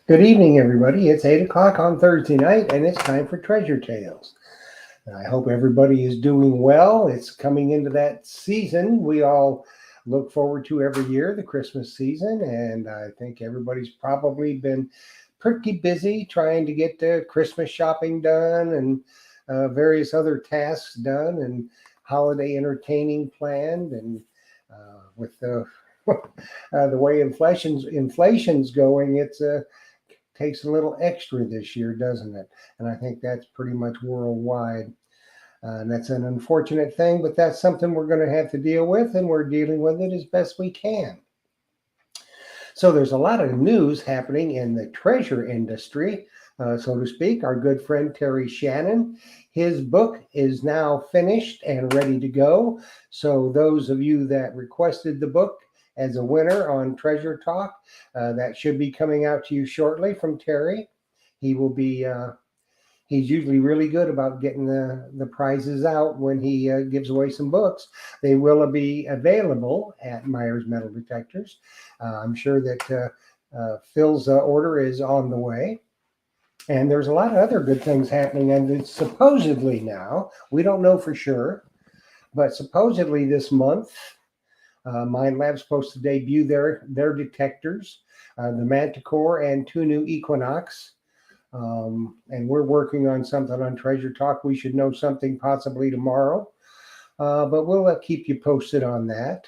Good evening, everybody. It's 8 o'clock on Thursday night, and it's time for Treasure Tales. I hope everybody is doing well. It's coming into that season we all look forward to every year, the Christmas season, and I think everybody's probably been pretty busy trying to get the Christmas shopping done and various other tasks done and holiday entertaining planned. And with the way inflation's going, it's takes a little extra this year, doesn't it? And I think that's pretty much worldwide. And that's an unfortunate thing, but that's something we're going to have to deal with, and we're dealing with it as best we can. So there's a lot of news happening in the treasure industry, so to speak. Our good friend Terry Shannon, his book is now finished and ready to go. So those of you that requested the book as a winner on Treasure Talk, that should be coming out to you shortly from Terry. He will be he's usually really good about getting the prizes out when he gives away some books. They will be available at Myers Metal Detectors. I'm sure that Phil's order is on the way. And there's a lot of other good things happening. And it's supposedly now, we don't know for sure, but supposedly this month, Mind Lab's supposed to debut their detectors, the Manticore and two new Equinox. And we're working on something on Treasure Talk. We should know something possibly tomorrow, but we'll keep you posted on that.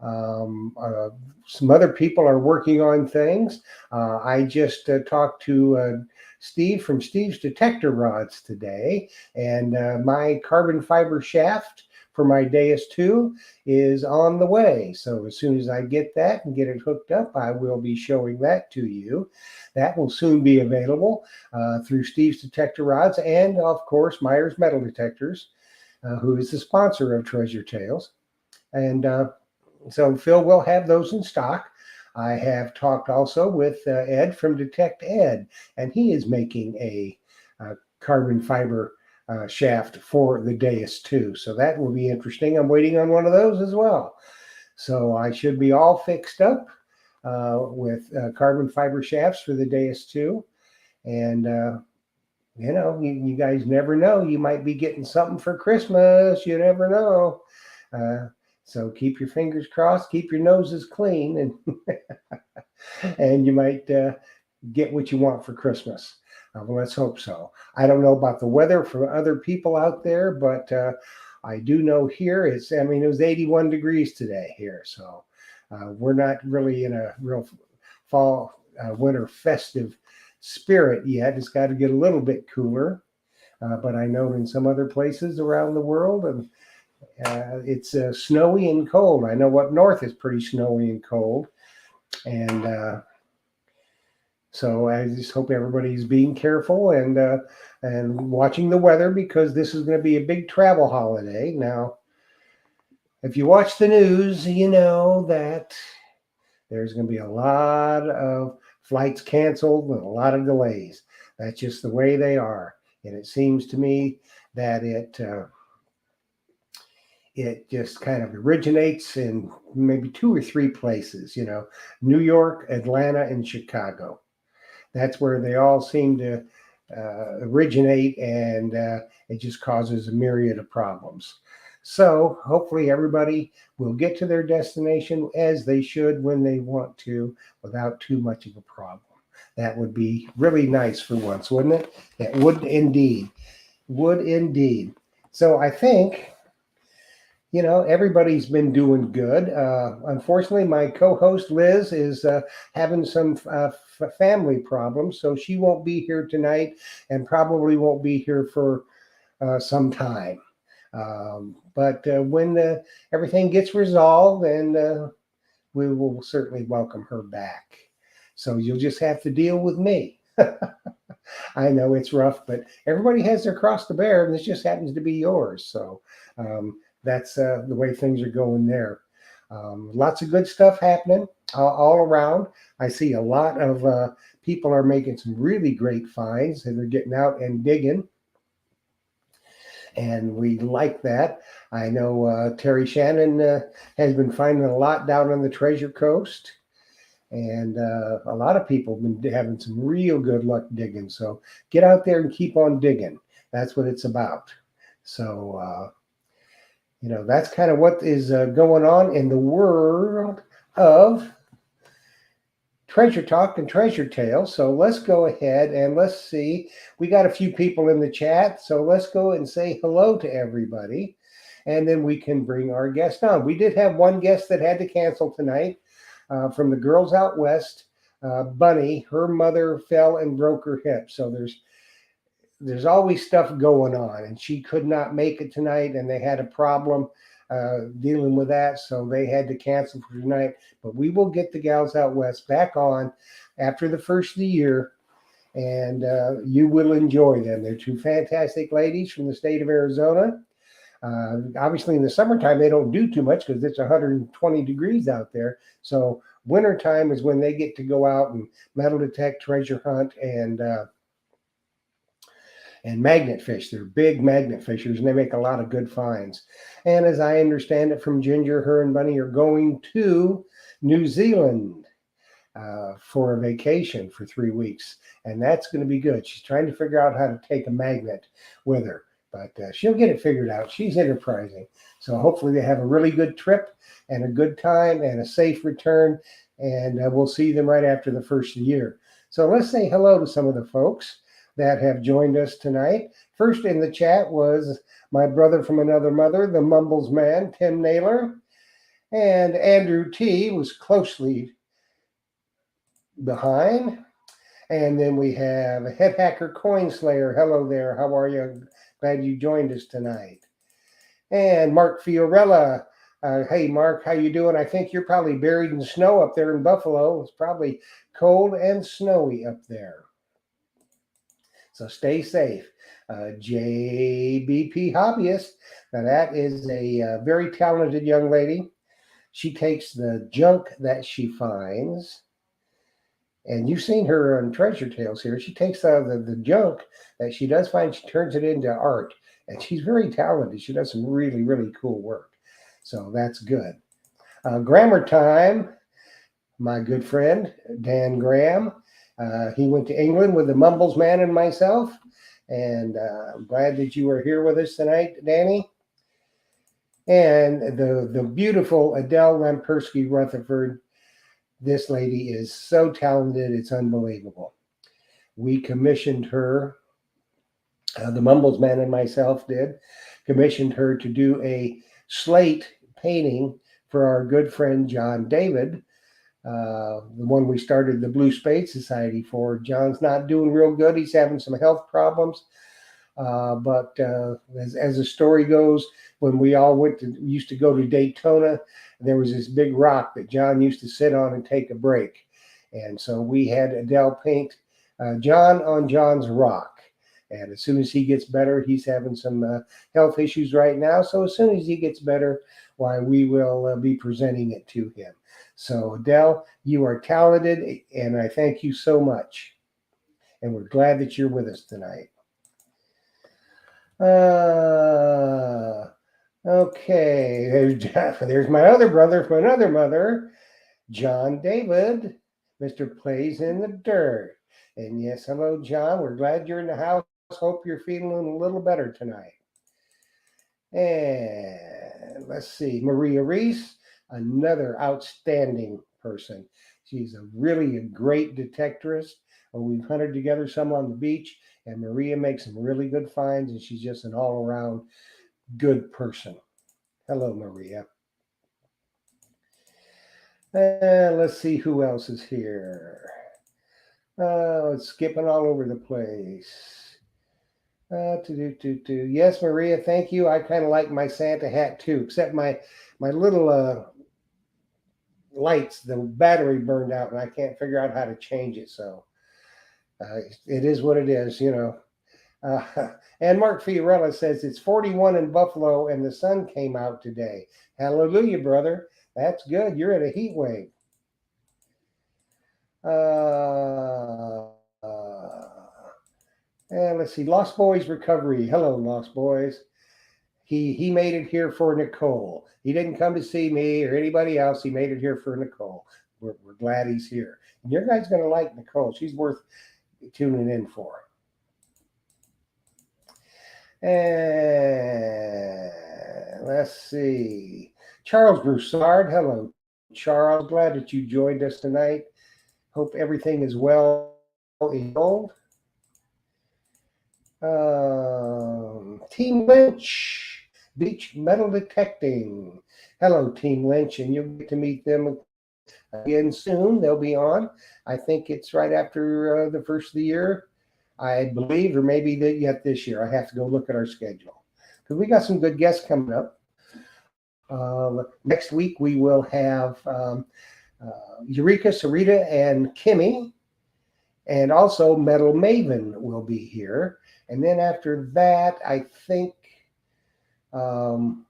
Some other people are working on things. I just talked to Steve from Steve's Detector Rods today, and my carbon fiber shaft for my Deus 2 is on the way. So as soon as I get that and get it hooked up, I will be showing that to you. That will soon be available through Steve's Detector Rods and, of course, Myers Metal Detectors, who is the sponsor of Treasure Tales. And so Phil will have those in stock. I have talked also with Ed from Detect Ed, and he is making a carbon fiber shaft for the Deus 2. So that will be interesting. I'm waiting on one of those as well. So I should be all fixed up with carbon fiber shafts for the Deus 2. And, you guys never know. You might be getting something for Christmas. You never know. So keep your fingers crossed, keep your noses clean, and you might get what you want for Christmas. Well, let's hope so. I don't know about the weather for other people out there, but I do know here it was 81 degrees today here. So we're not really in a real fall, winter festive spirit yet. It's got to get a little bit cooler. But I know in some other places around the world, and it's snowy and cold. I know up north it's pretty snowy and cold. And so I just hope everybody's being careful and watching the weather, because this is going to be a big travel holiday. Now, if you watch the news, you know that there's going to be a lot of flights canceled and a lot of delays. That's just the way they are. And it seems to me that it just kind of originates in maybe two or three places, New York, Atlanta, and Chicago. That's where they all seem to originate, and it just causes a myriad of problems. So hopefully everybody will get to their destination as they should when they want to, without too much of a problem. That would be really nice for once, wouldn't it? That would indeed. Would indeed. So I think everybody's been doing good. Unfortunately, my co-host Liz is having some family problems, so she won't be here tonight, and probably won't be here for some time. But when everything gets resolved, then we will certainly welcome her back. So you'll just have to deal with me. I know it's rough, but everybody has their cross to bear, and this just happens to be yours. So that's the way things are going there. Lots of good stuff happening all around. I see a lot of people are making some really great finds, and they're getting out and digging. And we like that. I know Terry Shannon has been finding a lot down on the Treasure Coast. And a lot of people have been having some real good luck digging. So get out there and keep on digging. That's what it's about. So, that's kind of what is going on in the world of treasure talk and treasure tales. So let's go ahead and let's see. We got a few people in the chat. So let's go and say hello to everybody. And then we can bring our guest on. We did have one guest that had to cancel tonight from the Girls Out West. Bunny, her mother fell and broke her hip. So there's always stuff going on, and she could not make it tonight, and they had a problem dealing with that, so they had to cancel for tonight. But we will get the Gals Out West back on after the first of the year, and you will enjoy them. They're two fantastic ladies from the state of Arizona. Obviously, in the summertime, they don't do too much because it's 120 degrees out there. So wintertime is when they get to go out and metal detect, treasure hunt, and magnet fish. They're big magnet fishers, and they make a lot of good finds. And as I understand it from Ginger, her and Bunny are going to New Zealand for a vacation for 3 weeks, and that's going to be good. She's trying to figure out how to take a magnet with her, but she'll get it figured out. She's enterprising. So hopefully they have a really good trip and a good time and a safe return, and we'll see them right after the first of the year. So let's say hello to some of the folks that have joined us tonight. First in the chat was my brother from another mother, the Mumbles man, Tim Naylor, and Andrew T was closely behind. And then we have Head Hacker Coin Slayer. Hello there. How are you? Glad you joined us tonight. And Mark Fiorella. Hey, Mark, how you doing? I think you're probably buried in snow up there in Buffalo. It's probably cold and snowy up there. So stay safe. JBP Hobbyist. Now that is a very talented young lady. She takes the junk that she finds, and you've seen her on Treasure Tales here. She takes the junk that she does find, she turns it into art. And she's very talented. She does some really, really cool work. So that's good. Grammar Time, my good friend, Dan Graham. He went to England with the Mumbles man and myself. And I'm glad that you are here with us tonight, Danny. And the beautiful Adele Lampersky Rutherford. This lady is so talented, it's unbelievable. We commissioned her, the Mumbles man and myself commissioned her to do a slate painting for our good friend John David, the one we started the Blue Spade Society for. John's not doing real good. He's having some health problems. But as the story goes, when we all used to go to Daytona, there was this big rock that John used to sit on and take a break. And so we had Adele paint John on John's rock. And as soon as he gets better, he's having some health issues right now. So as soon as he gets better, why, we will be presenting it to him. So Adele, you are talented, and I thank you so much. And we're glad that you're with us tonight. Okay, there's my other brother from another mother, John David, Mr. Plays in the Dirt. And yes, hello, John. We're glad you're in the house. Hope you're feeling a little better tonight. And let's see, Maria Reese, another outstanding person. She's really a great detectorist. We've hunted together some on the beach, and Maria makes some really good finds, and she's just an all-around good person. Hello, Maria. Let's see who else is here. It's skipping all over the place. Yes, Maria, thank you. I kind of like my Santa hat too, except my little lights, the battery burned out, and I can't figure out how to change it. So it is what it is, you know. And Mark Fiorella says it's 41 in Buffalo, and the sun came out today. Hallelujah, brother. That's good. You're in a heat wave. And let's see, Lost Boys Recovery. Hello, Lost Boys. He made it here for Nicole. He didn't come to see me or anybody else. He made it here for Nicole. we're glad he's here. And your guys going to like Nicole. She's worth tuning in for. And let's see. Charles Broussard. Hello, Charles. Glad that you joined us tonight. Hope everything is well in old. Team Lynch, Beach Metal Detecting. Hello, Team Lynch, and you'll get to meet them again soon. They'll be on. I think it's right after the first of the year, I believe, or maybe yet this year. I have to go look at our schedule because we got some good guests coming up. Next week we will have Eureka, Sarita, and Kimmy, and also Metal Maven will be here. And then after that, I think I'm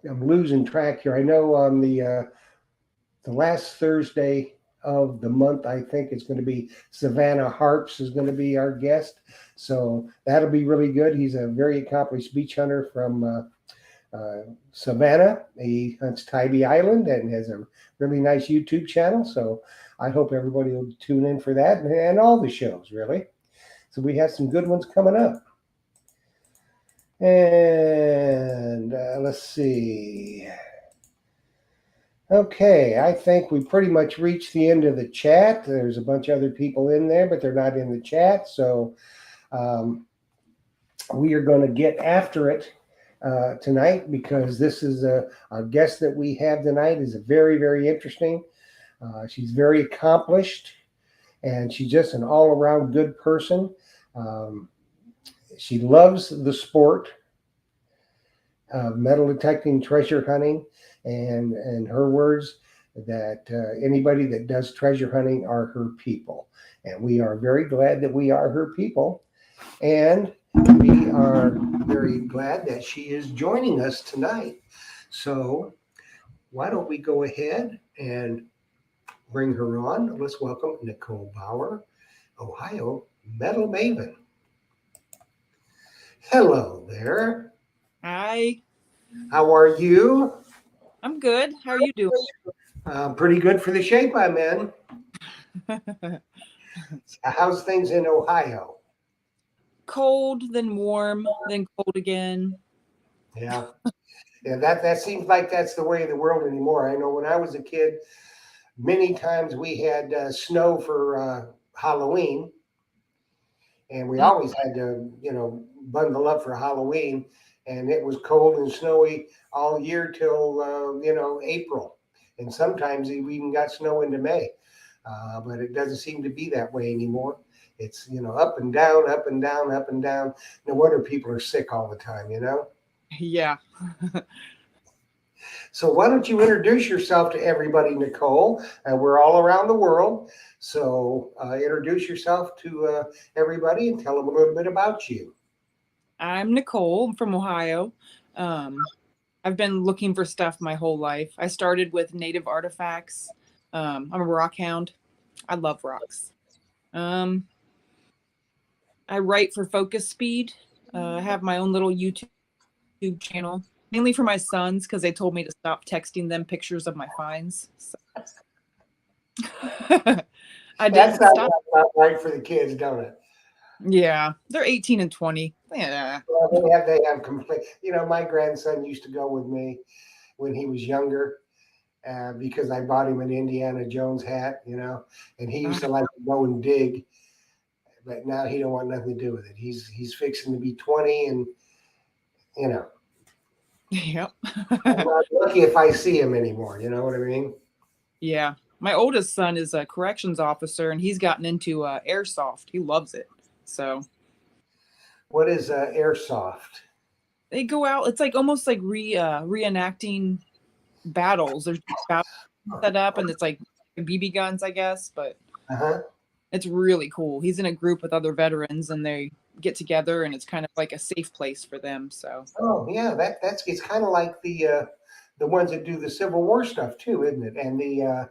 losing track here. I know on the last Thursday of the month, I think it's going to be Savannah Harps is going to be our guest. So that'll be really good. He's a very accomplished beach hunter from Savannah. He hunts Tybee Island and has a really nice YouTube channel. So I hope everybody will tune in for that and all the shows, really. So we have some good ones coming up. And let's see. Okay, I think we pretty much reached the end of the chat. There's a bunch of other people in there, but they're not in the chat. So we are going to get after it tonight because this is our guest that we have tonight is a very, very interesting. She's very accomplished, and she's just an all-around good person. She loves the sport of metal detecting, treasure hunting, and her words that anybody that does treasure hunting are her people. And we are very glad that we are her people. And we are very glad that she is joining us tonight. So why don't we go ahead and bring her on. Let's welcome Nicole Bauer, Ohio Metal Maven. Hello there. Hi. How are you? I'm good. How are you doing? Pretty good for the shape I'm in. How's things in Ohio? Cold, then warm, then cold again. Yeah. Yeah, that seems like that's the way of the world anymore. I know when I was a kid, many times we had snow for Halloween, and we always had to, bundle up for Halloween, and it was cold and snowy all year till, April. And sometimes we even got snow into May, but it doesn't seem to be that way anymore. It's, up and down, up and down, up and down. No wonder people are sick all the time, Yeah. So why don't you introduce yourself to everybody, Nicole? We're all around the world. So introduce yourself to everybody and tell them a little bit about you. I'm Nicole. I'm from Ohio. I've been looking for stuff my whole life. I started with native artifacts. I'm a rock hound. I love rocks. I write for Focus Speed. I have my own little YouTube channel, mainly for my sons because they told me to stop texting them pictures of my finds. So. I didn't stop. That's right for the kids, don't it? Yeah, they're 18 and 20. Yeah. Well, they have complete. My grandson used to go with me when he was younger because I bought him an Indiana Jones hat, and he used to like to go and dig. But now he don't want nothing to do with it. He's fixing to be 20, and Yep. I'm not lucky if I see him anymore. You know what I mean? Yeah. My oldest son is a corrections officer, and he's gotten into airsoft. He loves it. So. What is airsoft? They go out. It's like almost like reenacting battles. There's battles set up, and it's like BB guns, I guess. But it's really cool. He's in a group with other veterans, and they get together, and it's kind of like a safe place for them. So. Oh yeah, it's kind of like the ones that do the Civil War stuff too, isn't it? And the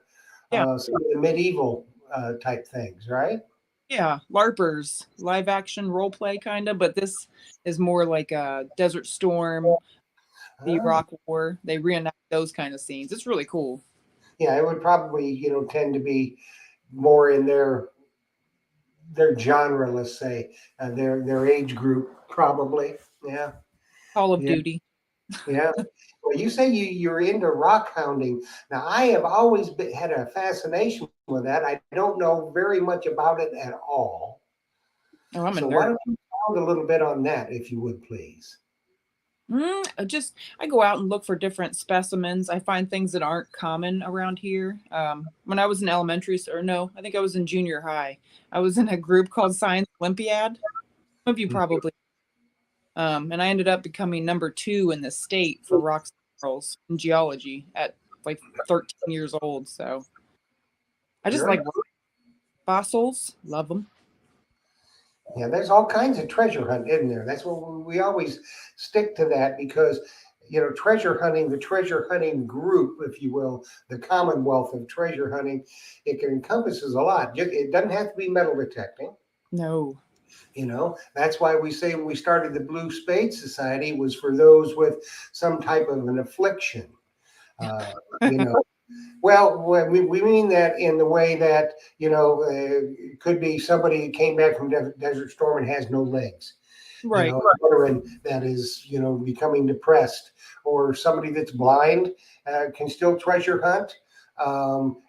some of the medieval type things, right? Yeah, LARPers, live action role play kind of, but this is more like a Desert Storm, the Iraq War. They reenact those kind of scenes. It's really cool. Yeah, it would probably, tend to be more in their genre, let's say, their age group, probably. Yeah, Call of yeah, Duty. yeah. Well, you say you're into rock hounding. Now, I have always had a fascination with that. I don't know very much about it at all. Oh, I'm a So why nerd. don't you pound a little bit on that, if you would, please? I go out and look for different specimens. I find things that aren't common around here. When I was in elementary, or no, I think I was in junior high. I was in a group called Science Olympiad. Some of you probably. And I ended up becoming number 2 in the state for rocks and minerals in geology at like 13 years old. So I just Very like fossils, love them. Yeah, there's all kinds of treasure hunt in there. That's what we always stick to that because, treasure hunting, the treasure hunting group, if you will, the commonwealth of treasure hunting, it encompasses a lot. It doesn't have to be metal detecting. No. That's why we say when we started the Blue Spade Society was for those with some type of an affliction. Uh, you know, Well, we mean that in the way that, it could be somebody who came back from Desert Storm and has no legs, Right. a veteran that is, becoming depressed, or somebody that's blind can still treasure hunt. Um,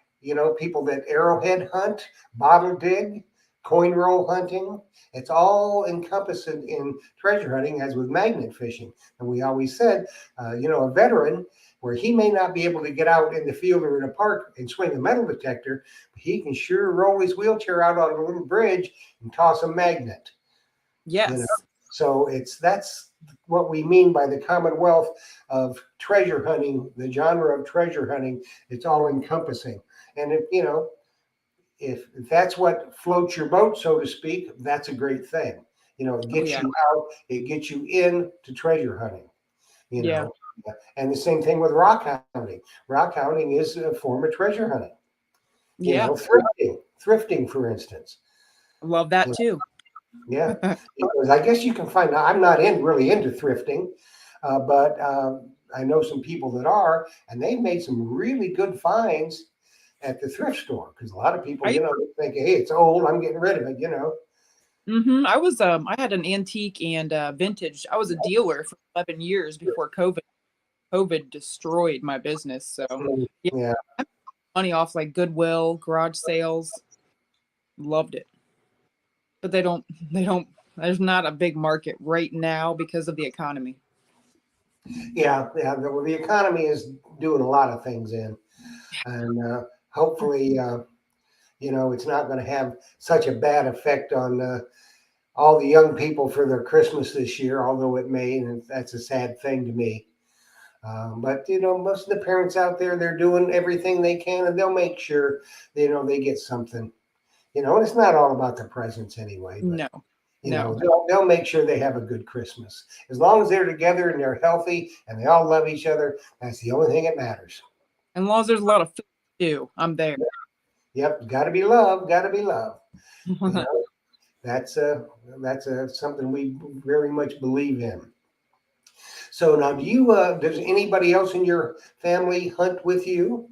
people that arrowhead hunt, bottle dig, coin roll hunting. It's all encompassed in treasure hunting, as with magnet fishing. And we always said, a veteran where he may not be able to get out in the field or in a park and swing a metal detector, but he can sure roll his wheelchair out on a little bridge and toss a magnet. Yes. So that's what we mean by the commonwealth of treasure hunting, the genre of treasure hunting. It's all encompassing. And if that's what floats your boat, so to speak, that's a great thing. It Oh gets yeah. you out, it gets you into treasure hunting, you Yeah. know. And the same thing with rock hounding. Rock hounding is a form of treasure hunting. Yeah. Thrifting, for instance. Love that You know, too. yeah, because I guess you can find. Now, I'm not really into thrifting, but I know some people that are, and they've made some really good finds at the thrift store. Because a lot of people, I think, hey, it's old, I'm getting rid of it. I was I had an antique and vintage. I was a dealer for 11 years before COVID. COVID destroyed my business. So yeah, Yeah, I made money off like Goodwill, garage sales. Loved it. But they don't there's not a big market right now because of the economy. yeah. The economy is doing a lot of things and hopefully, it's not going to have such a bad effect on all the young people for their Christmas this year, although it may, and that's a sad thing to me. But most of the parents out there, they're doing everything they can, and they'll make sure they get something. And it's not all about the presents anyway, but No. No. they'll make sure they have a good Christmas. As long as they're together and they're healthy and they all love each other, that's the only thing that matters. As long as there's a lot of food too, I'm there. Yep, got to be love, got to be love. You know, that's something we very much believe in. So now, does anybody else in your family hunt with you?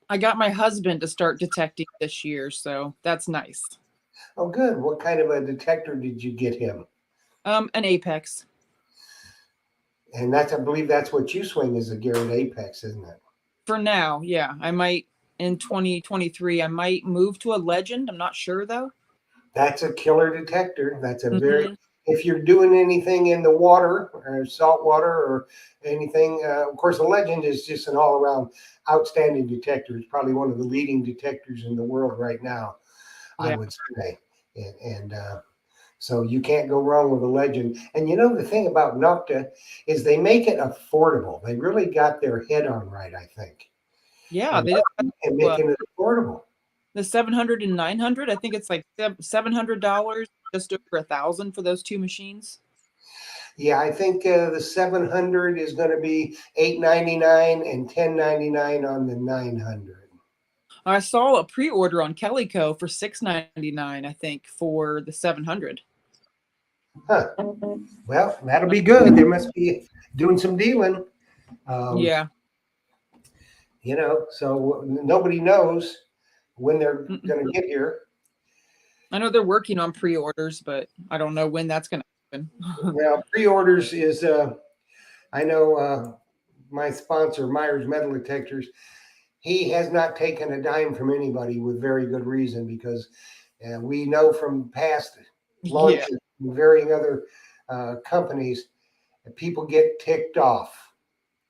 I got my husband to start detecting this year, so that's nice. Oh, good. What kind of a detector did you get him? An Apex. And I believe that's what you swing is a Garrett Apex, isn't it? For now, yeah. I might in 2023, I might move to a Legend. I'm not sure though. That's a killer detector. That's a very, Hmm. if you're doing anything in the water or salt water or anything, of course, the Legend is just an all around outstanding detector. It's probably one of the leading detectors in the world right now, I Yeah. would say. And so you can't go wrong with a Legend. And the thing about Nocta is they make it affordable. They really got their head on right, I think, Yeah. and, They just and got making it affordable. the 700 and 900. I think it's like $700, just over 1,000 for those two machines. Yeah, I think the 700 is going to be 899 and 1099 on the 900. I saw a pre-order on Kellyco for $699, I think, for the 700. Huh. Well, that'll be good. They must be doing some dealing. Um, Yeah. So nobody knows when they're Mm-mm. going to get here. I know they're working on pre-orders, but I don't know when that's going to happen. Now, pre-orders is, I know my sponsor, Myers Metal Detectors, he has not taken a dime from anybody with very good reason because we know from past Yeah. launches and varying other companies that people get ticked off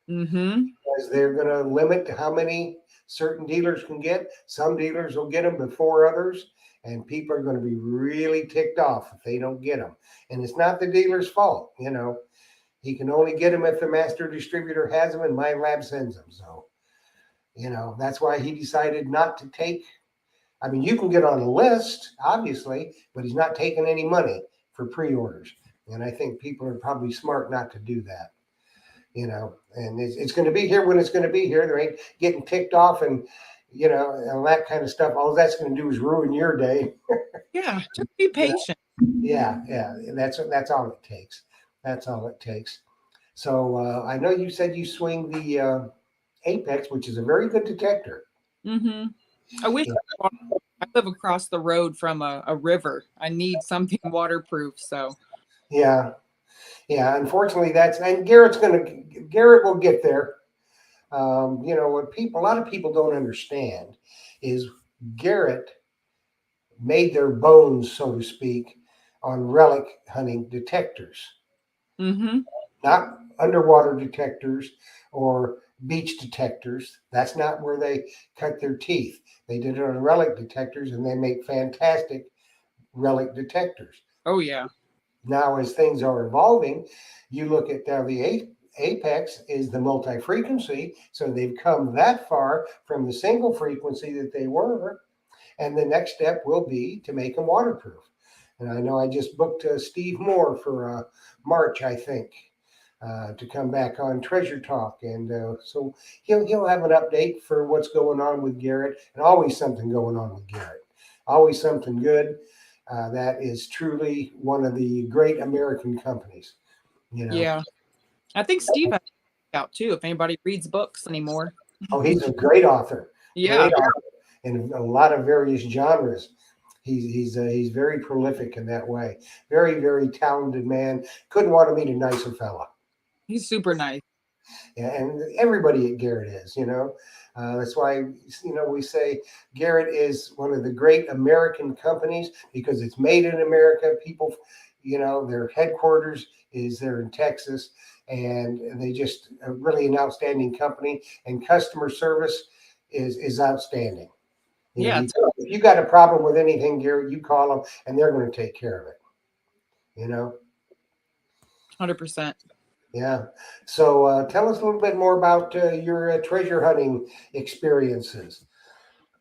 Mm-hmm. because they're going to limit how many certain dealers can get. Some dealers will get them before others, and people are going to be really ticked off if they don't get them. And it's not the dealer's fault. He can only get them if the master distributor has them and my lab sends them. So, that's why he decided not to take. I mean, you can get on a list, obviously, but he's not taking any money for pre-orders. And I think people are probably smart not to do that. And it's going to be here when it's going to be here. There ain't getting ticked off and and that kind of stuff. All that's going to do is ruin your day. Yeah, just be patient. Yeah, that's all it takes. That's all it takes. So I know you said you swing the Apex, which is a very good detector. Mm-hmm. I wish I live across the road from a river. I need something waterproof. So Yeah, yeah. Unfortunately, and Garrett will get there. What a lot of people don't understand is Garrett made their bones, so to speak, on relic hunting detectors, mm-hmm. not underwater detectors or beach detectors. That's not where they cut their teeth. They did it on relic detectors, and they make fantastic relic detectors. Oh yeah. Now, as things are evolving, you look at now the Apex is the multi-frequency, so they've come that far from the single frequency that they were, and the next step will be to make them waterproof. And I know I just booked Steve Moore for March, I think, to come back on Treasure Talk, and so he'll have an update for what's going on with Garrett, and always something going on with Garrett, always something good. That is truly one of the great American companies. Yeah. I think Steve has out too, if anybody reads books anymore. Oh, he's a great author, Yeah. great author in a lot of various genres. He's very prolific in that way. Very, very talented man. Couldn't want to meet a nicer fella. He's super nice. And everybody at Garrett is. That's why we say Garrett is one of the great American companies because it's made in America. People, their headquarters is there in Texas, and they just really an outstanding company. And customer service is outstanding. Yeah, If you got a problem with anything, Garrett, you call them, and they're going to take care of it. You know. 100%. Yeah. So tell us a little bit more about your treasure hunting experiences.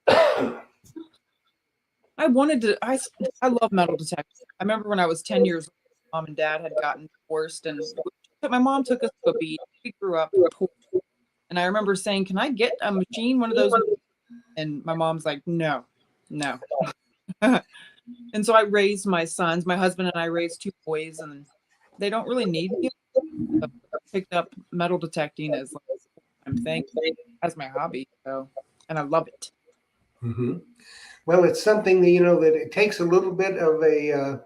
I wanted to. I love metal detectors. I remember when I was 10 years old, mom and dad had gotten divorced, and my mom took us to a beach. We grew up poor, and I remember saying, "Can I get a machine, one of those?" And my mom's like, "No, no." And so I raised my sons. My husband and I raised two boys, and they don't really need me. So I picked up metal detecting as like, I'm thing as my hobby. So, and I love it. Hmm. Well, it's something that that it takes a little bit of a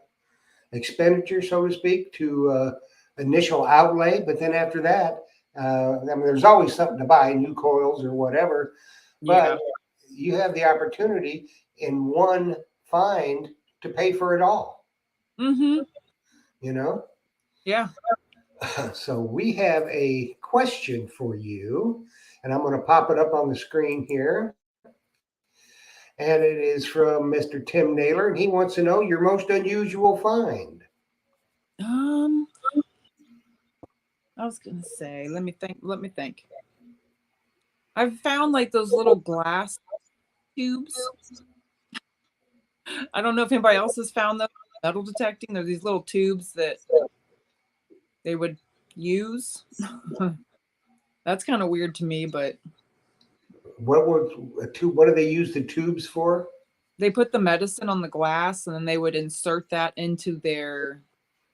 expenditure, so to speak, to initial outlay, but then after that, I mean, there's always something to buy, new coils or whatever. Yeah. But you have the opportunity in one find to pay for it all. Mm-hmm. You know. Yeah. So we have a question for you, and I'm going to pop it up on the screen here. And it is from Mr. Tim Naylor, and he wants to know your most unusual find. Um, I was gonna say, let me think. Let me think. I've found like those little glass tubes. I don't know if anybody else has found those metal detecting. There's these little tubes that they would use. That's kind of weird to me, but What would a tube? What do they use the tubes for? they put the medicine on the glass and then they would insert that into their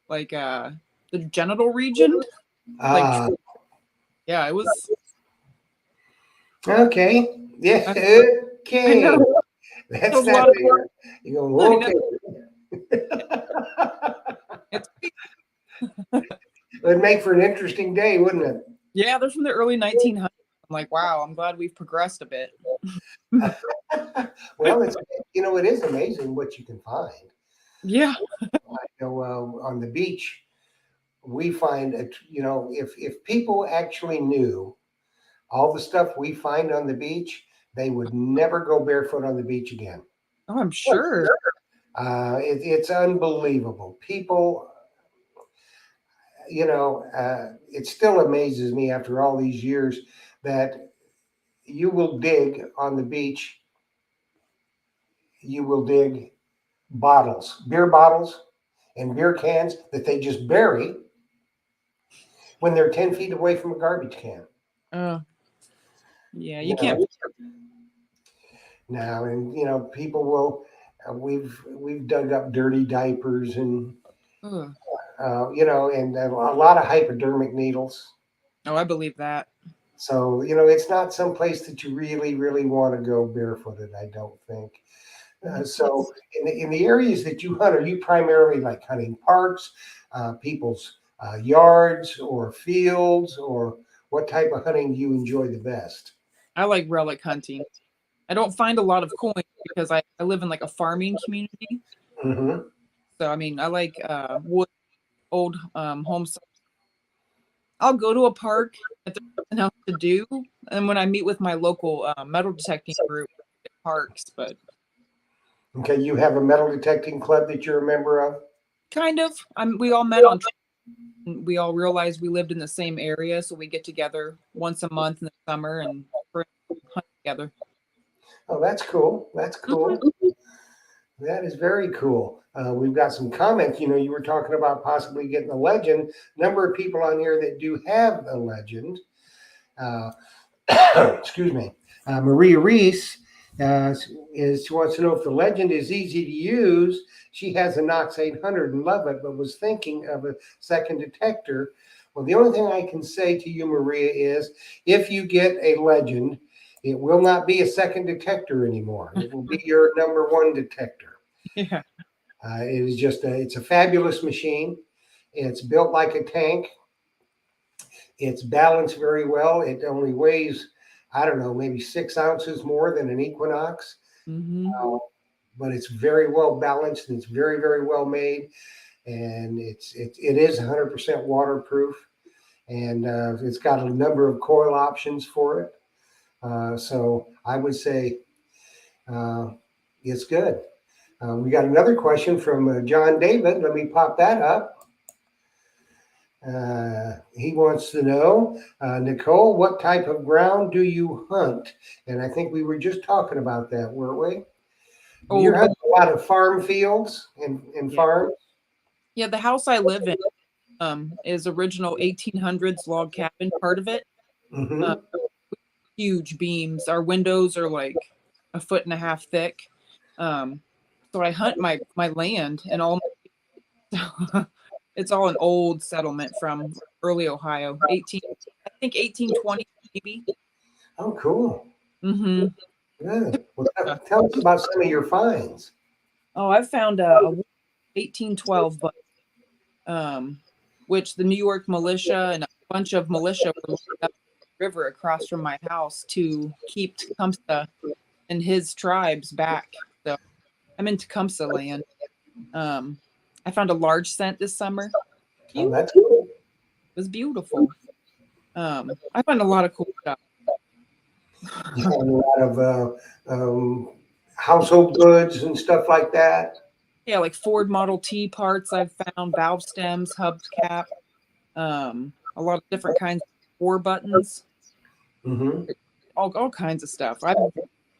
like the genital region. Like Ah, yeah, it was Okay. Yeah. I, I Okay. know. That's Feels a that lot of there. You I go, know. okay. It's It'd make for an interesting day, wouldn't it? yeah, they're from the early 1900s. I'm like, wow, I'm glad we've progressed a bit. Well, it is amazing what you can find. Yeah. On the beach, we find that, if people actually knew all the stuff we find on the beach, they would never go barefoot on the beach again. Oh, I'm sure. It's unbelievable. People, it still amazes me after all these years that you will dig on the beach, you will dig beer bottles, and beer cans that they just bury when they're 10 feet away from a garbage can. Uh, yeah, You you know, can't. now, and people will. We've dug up dirty diapers and Ugh. and a lot of hypodermic needles. Oh, I believe that. So it's not some place that you really, really want to go barefooted. I don't think. So in the areas that you hunt, are you primarily like hunting parks, people's yards, or fields, or what type of hunting do you enjoy the best? I like relic hunting. I don't find a lot of coins because I live in like a farming community. Hmm. So I mean, I like wood, old homes. I'll go to a park if there's nothing else to do, and when I meet with my local metal detecting group at parks, but Okay, you have a metal detecting club that you're a member of. kind of, we all met on. We all realized we lived in the same area, so we get together once a month in the summer and hunt together. Oh, that's cool. That's cool. Mhm. That is very cool. We've got some comments. You were talking about possibly getting a legend. Number of people on here that do have a legend. Uh, excuse me. Maria Reese she wants to know if the legend is easy to use. She has a Knox 800 and love it, but was thinking of a second detector. Well, the only thing I can say to you, Maria, is if you get a legend, it will not be a second detector anymore. It will be your number one detector. Yeah. It is it's a fabulous machine. It's built like a tank. It's balanced very well. It only weighs, I don't know, maybe 6 ounces more than an Equinox, Hmm. uh, but it's very well balanced and it's very, very well made. And it is 100% waterproof, and it's got a number of coil options for it. So I would say uh, it's good. We got another question from John David. Let me pop that up. He wants to know, Nicole, what type of ground do you hunt? And I think we were just talking about that, weren't we? You're Oh, hunting a lot of farm fields and yeah. farms. Yeah, the house I live in is original 1800s log cabin. Part of it, uh, Hmm. huge beams. Our windows are like a foot and a half thick. Um, so I hunt my land and all. It's all an old settlement from early Ohio, 18. I think 1820 maybe. Oh, cool. Mm-hmm. Good. Well, tell us about some of your finds. Oh, I found a 1812, but um, which the New York militia and a bunch of militia were lined up the river across from my house to keep Tecumseh and his tribes back. So I'm in Tecumseh land. Um, I found a large scent this summer. Oh, Beautiful. that's cool. It was beautiful. I found a lot of cool stuff. You have a lot of household goods and stuff like that. Yeah, like Ford Model T parts I've found, valve stems, hubcap, a lot of different kinds of war buttons, Hmm. all kinds of stuff.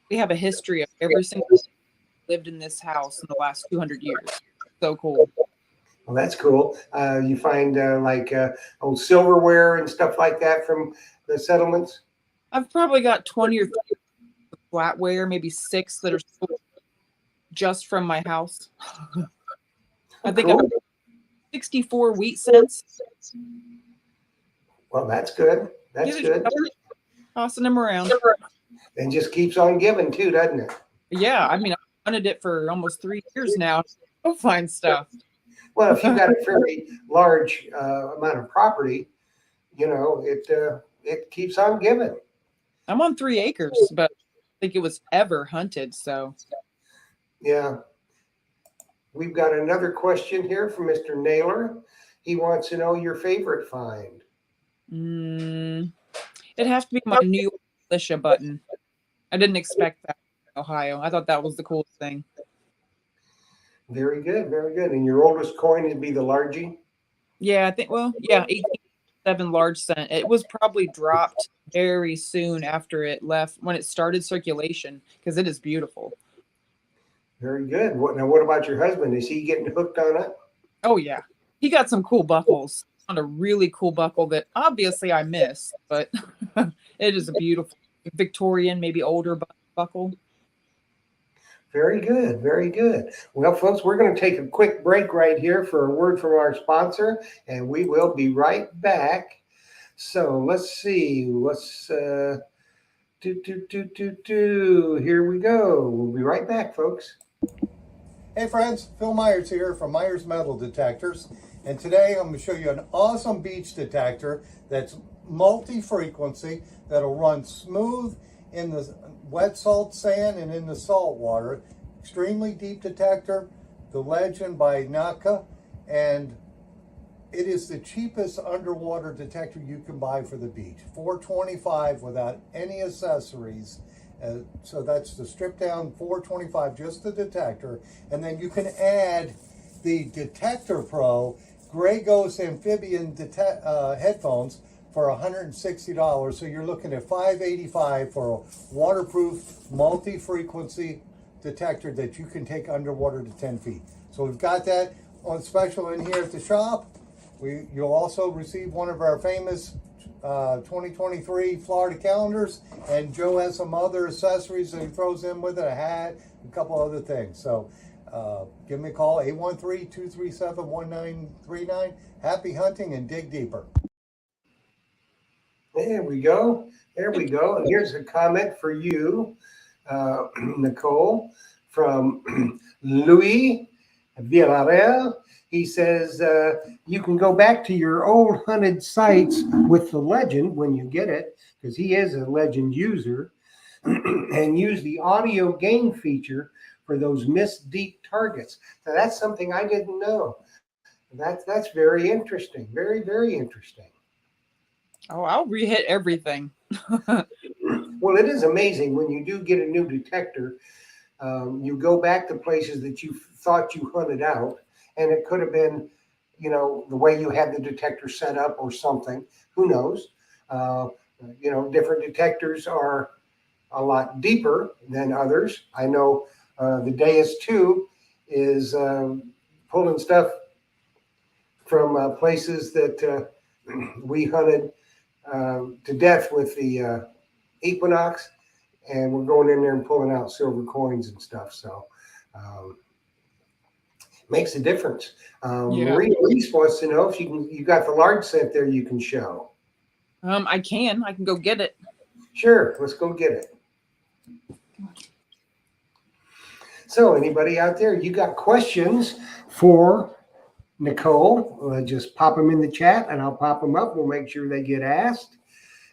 We have a history of every single lived in this house in the last 200 years. So cool. Well, that's cool. You find like old silverware and stuff like that from the settlements. I've probably got 20 or 30 flatware, maybe six that are just from my house. I Oh, think I've cool. 64 wheat cents. Well, that's good. Yeah, That's they're just good. tossing them around. And just keeps on giving too, doesn't it? Yeah, I mean, I've hunted it for almost 3 years now. Go find stuff. Well, if you've got a fairly large amount of property, it keeps on giving. I'm on 3 acres, but I think it was ever hunted. So Yeah. We've got another question here from Mr. Naylor. He wants to know your favorite find. It'd have to be my new militia button. I didn't expect that in Ohio. I thought that was the coolest thing. Very good, very good. And your oldest coin would be the largie? Yeah, I think, well, yeah, 1807 large cent. It was probably dropped very soon after it left, when it started circulation, because it is beautiful. Very good. What about your husband? Is he getting hooked on it? Oh, yeah. He got some cool buckles. On a really cool buckle that obviously I missed, but it is a beautiful Victorian, maybe older buckle. Very good, very good. Well, folks, we're going to take a quick break right here for a word from our sponsor, and we will be right back. So let's see. Let's Here we go. We'll be right back, folks. Hey friends, Phil Myers here from Myers Metal Detectors, and today I'm going to show you an awesome beach detector that's multi-frequency, that'll run smooth in the wet salt sand and in the salt water. Extremely deep detector, the Legend by Naka, and it is the cheapest underwater detector you can buy for the beach. $425 without any accessories. So that's the stripped down $425, just the detector. And then you can add the Detector Pro Gray Ghost Amphibian headphones for $160. So you're looking at $585 for a waterproof multi-frequency detector that you can take underwater to 10 feet. So we've got that on special in here at the shop. You'll also receive one of our famous 2023 Florida calendars, and Joe has some other accessories that he throws in with it, a hat, a couple other things. So give me a call, 813-237-1939. Happy hunting and dig deeper. There we go. There we go. And here's a comment for you, Nicole, from Louis Villarreal. He says, you can go back to your old hunted sites with the Legend when you get it, because he is a Legend user, and use the audio gain feature for those missed deep targets. So that's something I didn't know. That's very interesting. Very, very interesting. Oh, I'll re-hit everything. Well, it is amazing when you do get a new detector. You go back to places that you thought you hunted out, and it could have been, the way you had the detector set up or something. Who knows? Different detectors are a lot deeper than others. I know the Deus 2 is pulling stuff from places that we hunted to death with the Equinox, and we're going in there and pulling out silver coins and stuff. So makes a difference. Maria Reese wants to know if you got the large scent there you can show. I can go get it. Sure, let's go get it. So anybody out there, you got questions for Nicole, just pop them in the chat and I'll pop them up. We'll make sure they get asked,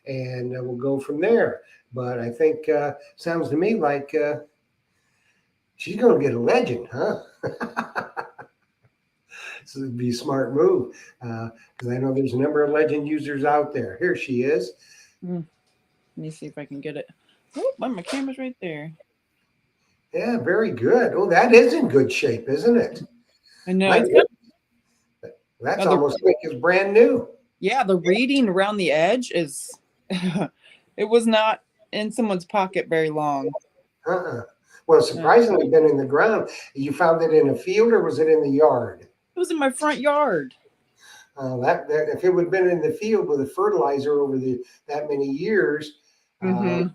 and we'll go from there. But I think sounds to me like she's going to get a Legend, huh? So it'd be a smart move, because I know there's a number of Legend users out there. Here she is. Let me see if I can get it. Oh, my camera's right there. Yeah, very good. Oh, that is in good shape, isn't it? I know. That's almost like it's brand new. Yeah, the reading around the edge is, it was not in someone's pocket very long. Well, surprisingly, been in the ground. You found it in a field, or was it in the yard? It was in my front yard. That if it would have been in the field with a fertilizer over that many years, it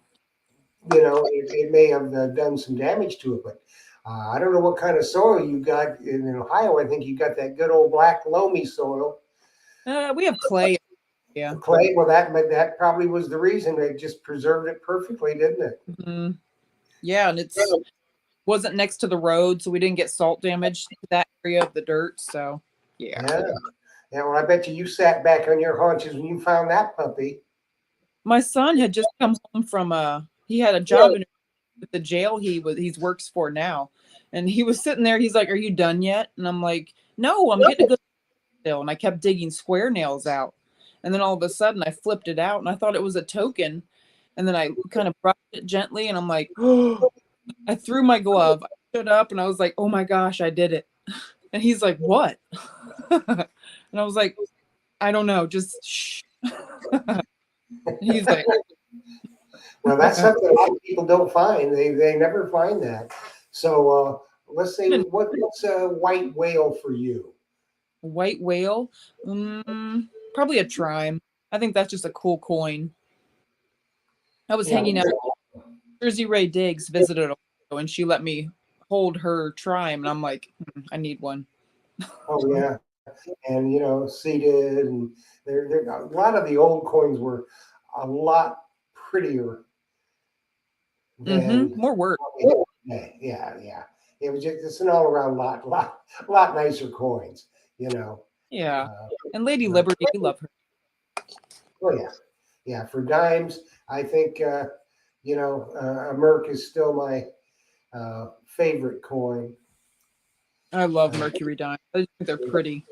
may have done some damage to it. But I don't know what kind of soil you got in Ohio. I think you got that good old black loamy soil. We have clay. Yeah. Clay, well, that probably was the reason. They just preserved it perfectly, didn't it? Mm-hmm. Yeah, and it's wasn't next to the road, so we didn't get salt damage to that area of the dirt. So yeah. Yeah. Well, I bet you sat back on your haunches when you found that puppy. My son had just come home from he had a job interview at the jail he's works for now. And he was sitting there, he's like, "Are you done yet?" And I'm like, "No, I'm getting a good still." And I kept digging square nails out. And then all of a sudden I flipped it out and I thought it was a token. And then I kind of brushed it gently and I'm like, "Oh," I threw my glove. I stood up and I was like, "Oh my gosh, I did it." And he's like, "What?" And I was like, "I don't know, just shh." He's like, Well, that's something a lot of people don't find. They never find that. So let's say what's a white whale for you? "White whale?" Probably a trime. I think that's just a cool coin. I was Yeah. hanging out. Jersey Ray Diggs visited Ohio and she let me hold her trime. And I'm like, I need one. Oh yeah. And seated, and there a lot of the old coins were a lot prettier than More work. yeah. It was just it's an all around lot nicer coins, you know. Yeah. Uh, And Lady but, Liberty, we love her. oh yeah. For dimes, I think a Merc is still my favorite coin. I love Uh, Mercury dimes. I just think they're pretty.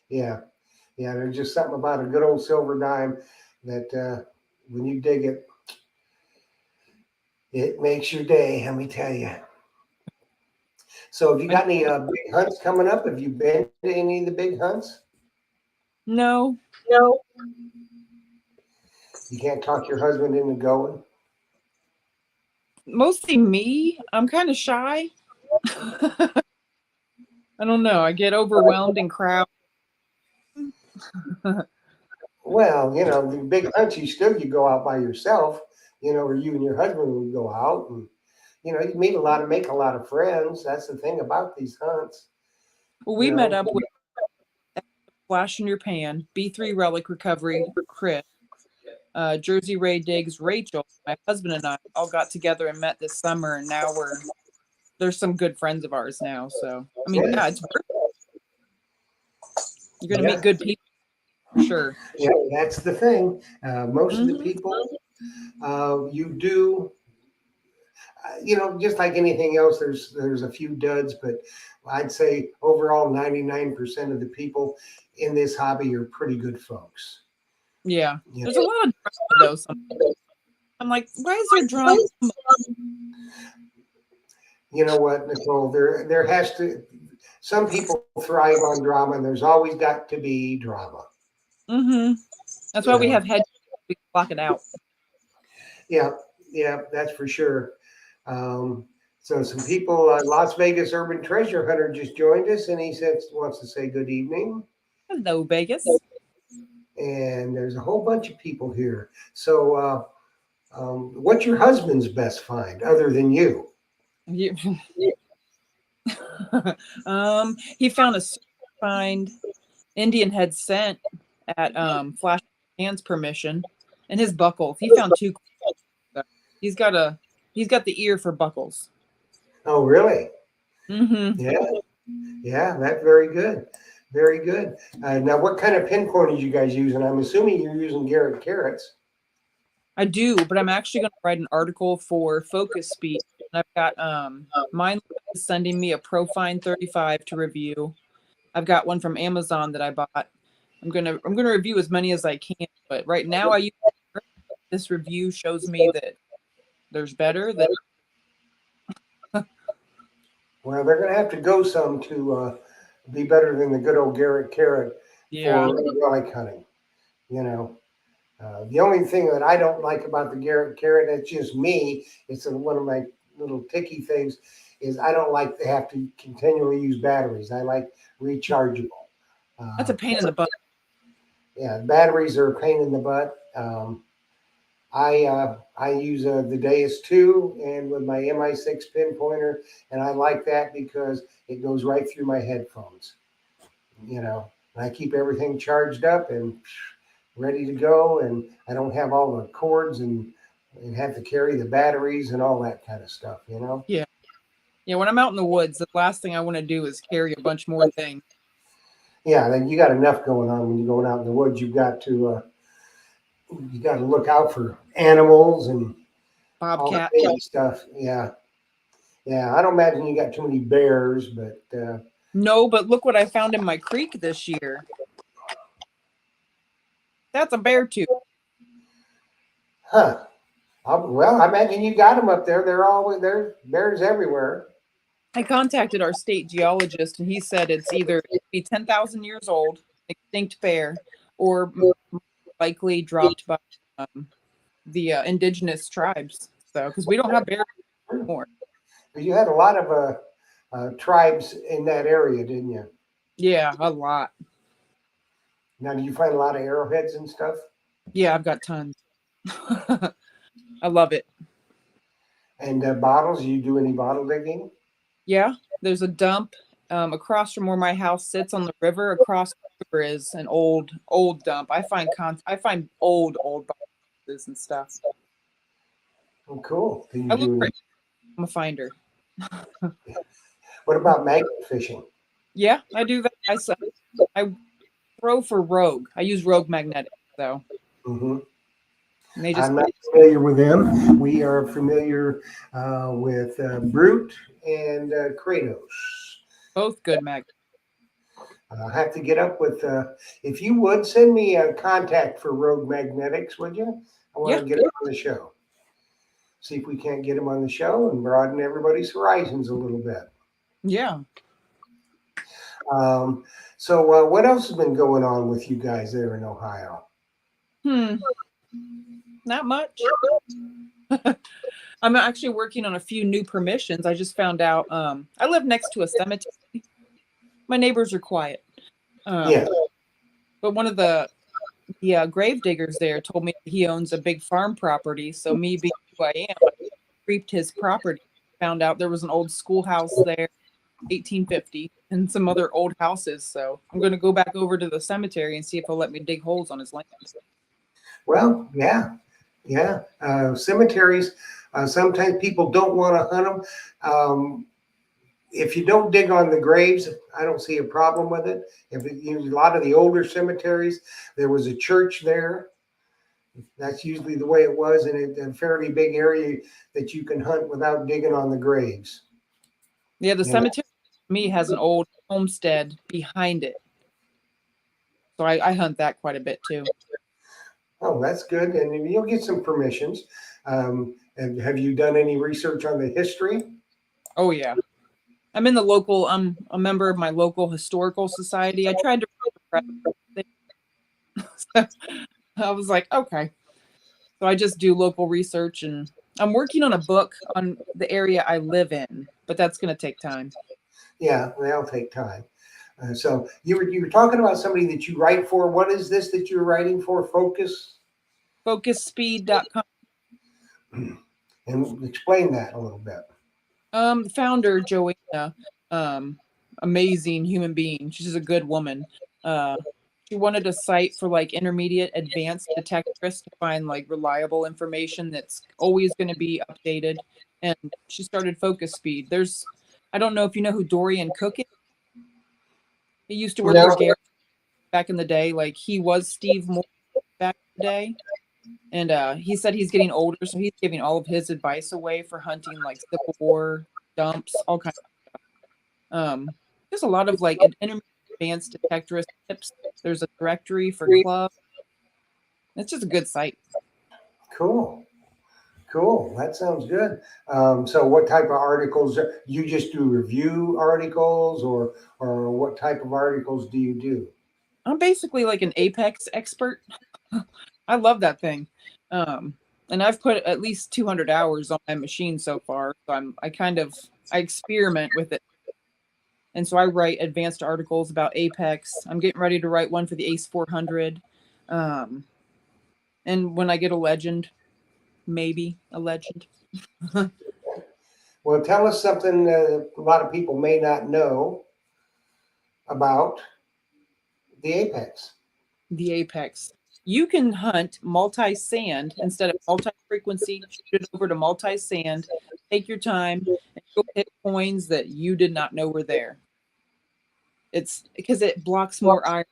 yeah, there's just something about a good old silver dime that when you dig it, it makes your day. Let me tell you. So, have you got any big hunts coming up? Have you been to any of the big hunts? No, You can't talk your husband into going. mostly me. I'm kind of shy. I don't know. I get overwhelmed in crowds. Well, the big hunts, you go out by yourself, or you and your husband would go out, and you meet make a lot of friends. That's the thing about these hunts, Well, you we met know. up with Flash in Your Pan, B3 Relic Recovery, Chris, Jersey Ray Diggs, Rachel, my husband and I all got together and met this summer, and now there's some good friends of ours now. So I mean, yeah, it's worth it. You're gonna Yeah, meet good people for sure. yeah, that's the thing. Most of the Mm-hmm. people you do, just like anything else, there's a few duds, but I'd say overall 99% of the people in this hobby are pretty good folks. Yeah, You there's a lot of drama though. I'm like, why is there drama? You know what, Nicole? There has to. Some people thrive on drama, and there's always got to be drama. Mm-hmm. That's why You we know. have head. We can block it out. Yeah, that's for sure. Um, so some people, Las Vegas Urban Treasure Hunter just joined us, and he wants to say good evening. Hello, Vegas. And there's a whole bunch of people here. So, what's your husband's best find other than you? You, he found a find Indian head scent at Flash Hand's permission, and his buckles. He found two. He's got the ear for buckles. Oh, really? Mm-hmm. Yeah, that's very good. Very good. Now, what kind of pinpoint are you guys using? I'm assuming you're using Garrett carrots. I do, but I'm actually going to write an article for Focus Speed. And I've got mine is sending me a Profine 35 to review. I've got one from Amazon that I bought. I'm gonna review as many as I can, but right now I use this review shows me that there's better that Well, they're going to have to go some to be better than the good old Garrett carrot yeah. for relic hunting. You know, the only thing that I don't like about the Garrett carrot, that's just me. It's one of my little ticky things. Is I don't like to have to continually use batteries. I like rechargeable. That's a pain in the butt. Yeah, batteries are a pain in the butt. I use the Deus 2 and with my MI6 pinpointer, and I like that because it goes right through my headphones. And I keep everything charged up, and ready to go, and I don't have all the cords and have to carry the batteries and all that kind of stuff, you know? Yeah. Yeah. When I'm out in the woods, the last thing I want to do is carry a bunch more things. Yeah, then you got enough going on when you're going out in the woods. You got to look out for animals and all that Bobcat. kind of stuff. Yeah, yeah. I don't imagine you got too many bears, but No, but look what I found in my creek this year. That's a bear tooth. huh? Well, I imagine you got them up there. There's bears everywhere. I contacted our state geologist, and he said it's either be 10,000 years old, extinct bear, or likely dropped by the indigenous tribes. So, because we don't have bears anymore. You had a lot of tribes in that area, didn't you? Yeah, a lot. Now, do you find a lot of arrowheads and stuff? Yeah, I've got tons. I love it. And bottles? You do any bottle digging? Yeah, there's a dump across from where my house sits on the river. Across the river is an old dump. I find old boxes and stuff. Oh, cool. Do you I look do for any, I'm a finder. what about magnet fishing? Yeah, I do that. I throw for Rogue. I use Rogue Magnetic though. Hmm. And they just I'm not familiar with them. We are familiar with Brute and Kratos. both good mag. I'll have to get up with, if you would send me a contact for Rogue Magnetics, would you? I want Yeah. to get them on the show. See if we can't get them on the show and broaden everybody's horizons a little bit. Yeah. So, what else has been going on with you guys there in Ohio? Not much. I'm actually working on a few new permissions. I just found out I live next to a cemetery. My neighbors are quiet. Yeah. But one of the grave diggers there told me he owns a big farm property. So me being who I am, I creeped his property. Found out there was an old schoolhouse there, 1850, and some other old houses. So I'm going to go back over to the cemetery and see if he'll let me dig holes on his land. Well, yeah, yeah. Cemeteries. Sometimes people don't want to hunt them. If you don't dig on the graves, I don't see a problem with it. A lot of the older cemeteries, there was a church there. That's usually the way it was, and it's a fairly big area that you can hunt without digging on the graves. Yeah, the You know? cemetery to me has an old homestead behind it. So I hunt that quite a bit too. Oh, that's good, and you'll get some permissions. And have you done any research on the history? Oh yeah. I'm in the local, I'm a member of my local historical society. I tried to so I was like, okay. So I just do local research, and I'm working on a book on the area I live in, but that's going to take time. Yeah, they'll take time. So you were talking about somebody that you write for. What is this that you're writing for? Focus? Focusspeed.com. And explain that a little bit. The founder, Joanna, amazing human being. She's a good woman. She wanted a site for like intermediate advanced detectorists to find like reliable information that's always going to be updated. And she started Focus Speed. I don't know if you know who Dorian Cook is. He used to work No. for Gary back in the day. Like he was Steve Moore back in the day. And he said he's getting older, so he's giving all of his advice away for hunting like Civil War dumps, all kinds of stuff. There's a lot of like intermediate advanced detectorist tips. There's a directory for clubs. It's just a good site. Cool. Cool. That sounds good. So what type of articles you just do review articles or what type of articles do you do? I'm basically like an Apex expert. I love that thing. And I've put at least 200 hours on my machine so far. So I experiment with it. And so I write advanced articles about Apex. I'm getting ready to write one for the Ace 400. And when I get a legend, maybe a legend. Well, tell us something a lot of people may not know about the Apex. The Apex. you can hunt multi-sand instead of multi-frequency, shoot it over to multi-sand, take your time, and go hit coins that you did not know were there. It's because it blocks more iron.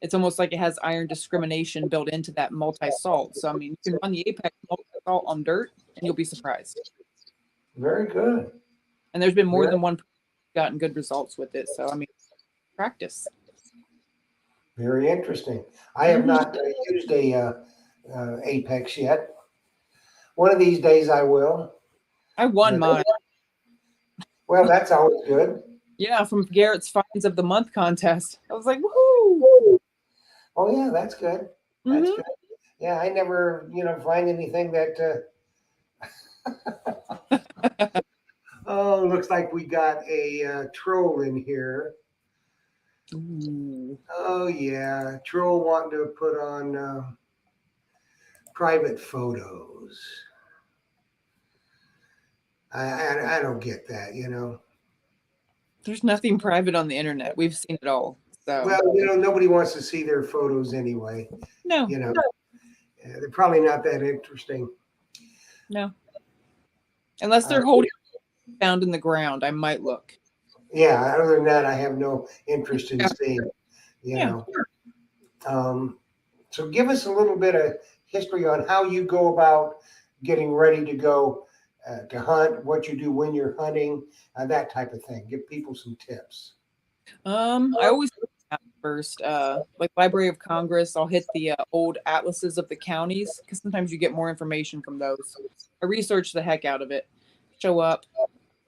It's almost like it has iron discrimination built into that multi-salt. So, I mean, you can run the Apex multi-salt on dirt and you'll be surprised. Very good. And there's been more than one person gotten good results with it. So, I mean, practice. Very interesting. I have not used a Apex yet. One of these days I will. I won mine. Well, that's always good. Yeah, from Garrett's Finds of the Month contest. I was like, woohoo! Oh yeah, that's good. That's good. Yeah, I never, find anything that. Oh, looks like we got a troll in here. Ooh. Oh yeah, troll wanting to put on private photos. I don't get that, There's nothing private on the internet. We've seen it all. So well, nobody wants to see their photos anyway. No. Yeah, they're probably not that interesting. No. Unless they're holding found in the ground, I might look. Yeah, other than that, I have no interest in seeing, So give us a little bit of history on how you go about getting ready to go to hunt, what you do when you're hunting, that type of thing. Give people some tips. I always first, like Library of Congress, I'll hit the old atlases of the counties because sometimes you get more information from those. I research the heck out of it. Show up,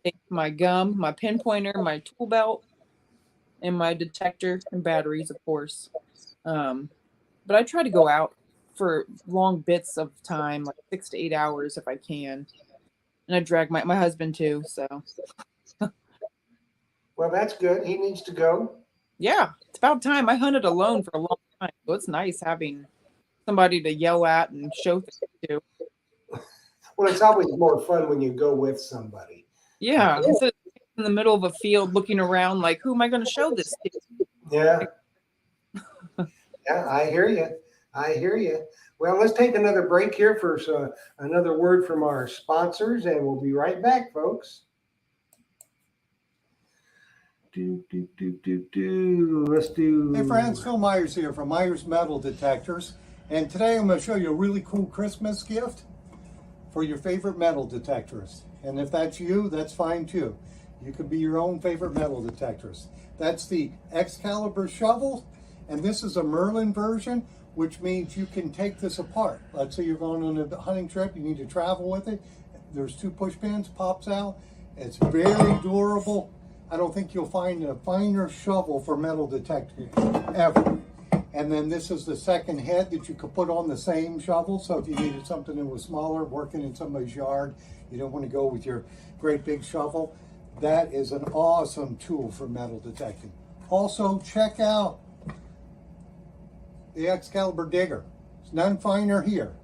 take my gum, my pinpointer, my tool belt, and my detector and batteries, of course. But I try to go out for long bits of time, like 6 to 8 hours if I can. And I drag my husband too, so. Well, that's good. He needs to go. Yeah, it's about time. I hunted alone for a long time, so it's nice having somebody to yell at and show things to. Well, it's always more fun when you go with somebody. Yeah, instead of in the middle of a field looking around like, who am I going to show this to? Yeah. Yeah, I hear you. Well, let's take another break here for another word from our sponsors, and we'll be right back, folks. Let's do. Hey friends, Phil Myers here from Myers Metal Detectors, and today I'm going to show you a really cool Christmas gift for your favorite metal detectorist. And if that's you, that's fine too. You could be your own favorite metal detectorist. That's the Excalibur shovel, and this is a Merlin version, which means you can take this apart. Let's say you're going on a hunting trip, you need to travel with it. There's 2 push pins, pops out. It's very durable. I don't think you'll find a finer shovel for metal detecting ever. And then this is the second head that you could put on the same shovel. So if you needed something that was smaller, working in somebody's yard, you don't want to go with your great big shovel. That is an awesome tool for metal detecting. Also, check out the Excalibur digger. It's none finer here.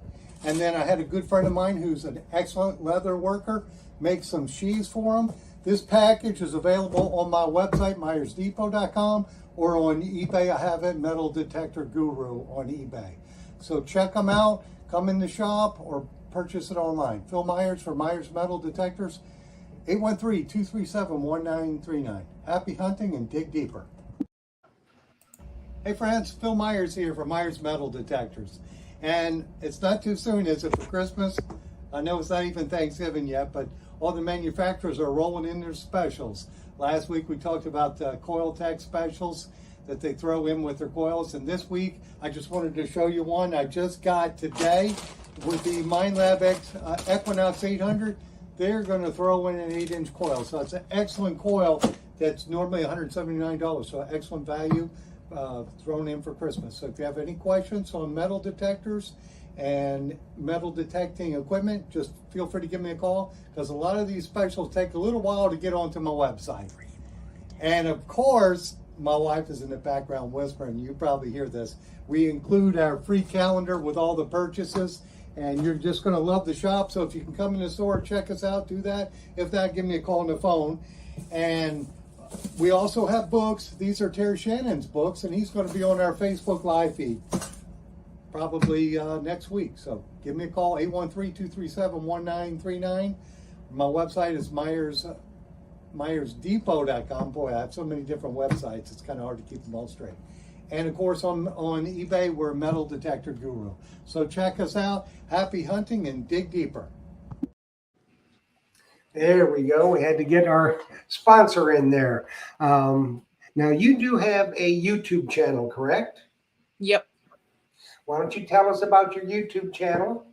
And then I had a good friend of mine who's an excellent leather worker, make some sheaths for him. This package is available on my website, myersdepot.com, or on eBay. I have it, Metal Detector Guru on eBay. So check them out, come in the shop, or purchase it online. Phil Myers for Myers Metal Detectors, 813-237-1939. Happy hunting and dig deeper. Hey friends, Phil Myers here for Myers Metal Detectors. And it's not too soon, is it, for Christmas? I know it's not even Thanksgiving yet, but all the manufacturers are rolling in their specials. Last week we talked about Coil Tech specials that they throw in with their coils, and this week I just wanted to show you one I just got today with the MindLab Equinox 800. They're going to throw in an 8-inch coil, so it's an excellent coil that's normally $179, so excellent value thrown in for Christmas. So if you have any questions on metal detectors and metal detecting equipment, just feel free to give me a call, because a lot of these specials take a little while to get onto my website. And of course, my wife is in the background whispering, you probably hear this. We include our free calendar with all the purchases, and you're just going to love the shop. So if you can come in the store, check us out, do that. If not, give me a call on the phone. And We also have books. These are Terry Shannon's books, and he's going to be on our Facebook Live feed probably next week. So give me a call, 813-237-1939. My website is MyersDepot.com. Boy, I have so many different websites. It's kind of hard to keep them all straight. And of course, on eBay, we're Metal Detector Guru. So check us out. Happy hunting and dig deeper. There we go. We had to get our sponsor in there. Now, you do have a YouTube channel, correct? Yep. Why don't you tell us about your YouTube channel?